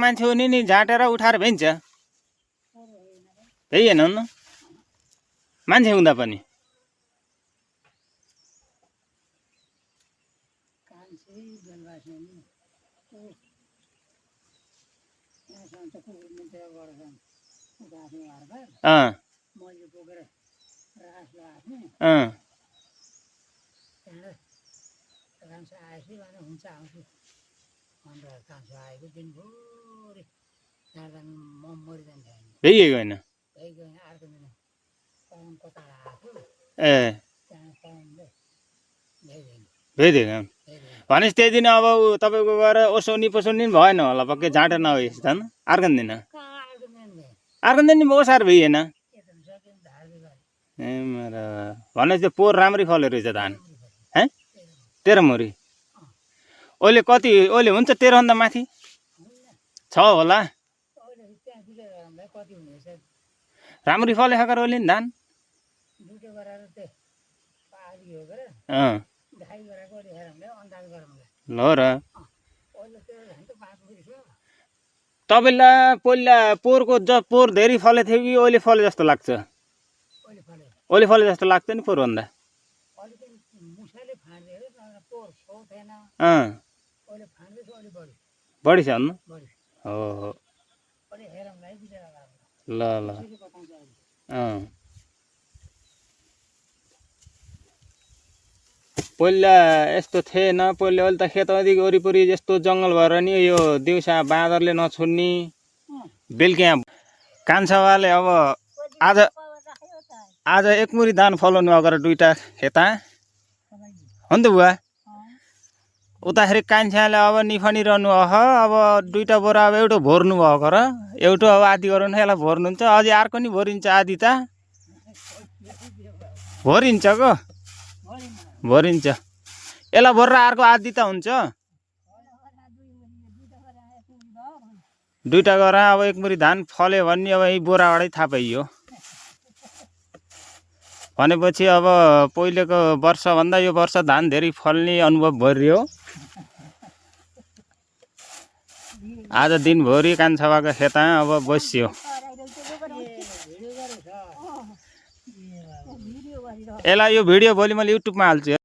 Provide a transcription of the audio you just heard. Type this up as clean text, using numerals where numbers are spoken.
मान्छे हो नि झाटेर उठाएर भइन्छ भइएन न मान्छे हुँदा पनि भइएको होइन ए भइदिएको भनेपछि त्यही दिन अब तपाईँको गएर ओसौनी पसौनी भएन होला पक्कै झाँटा नभए झन् अर्को दिन ओसार भइएन ए मेरो भनेपछि त्यो पोहोर राम्रै फल्यो रहेछ धान है 13 मुरी ओले हुन्छ 13 भन्दा माथि छ होला राम्ररी फले खाकर ओले नि धान ल र तपाईँलाई पहिला पोहोर धेरै फले थियो कि ओले फले जस्तो लाग्छ ओले फले जस्तो लाग्छ नि पोहोर भन्दा बढी छ भन्नु हो ल ल पहिला यस्तो थिएन पहिला अहिले त खेतदेखि वरिपरि यस्तो जङ्गल भएर नि यो दिउँसा बाँदरले नछुड्ने बेलुका कान्छावाले अब आज एक मुरी धान फलाउनु अगाडि दुईटा खेता हो नि त बुवा उताखेरि कान्छाले अब निफानिरहनु अब दुईटा बोरा अब एउटा भोर्नु भएको र एउटा अब आधी गराउनु यसलाई भोर्नुहुन्छ अझै अर्को नि भोरिन्छ आधी त भोरिन्छ को भोरिन्छ यसलाई भोरेर अर्को आधी त हुन्छ दुईटा गरेर अब एक मुरी धान फल्यो भने अब यही बोराबाटै थाहा पाइयो भनेपछि अब पहिलेको वर्षभन्दा यो वर्ष धान धेरै फल्ने अनुभव भइरह्यो आज दिनभरि कान्छाबाको खेता अब बस्यो यसलाई यो भिडियो भोलि मैले युट्युबमा हाल्छु।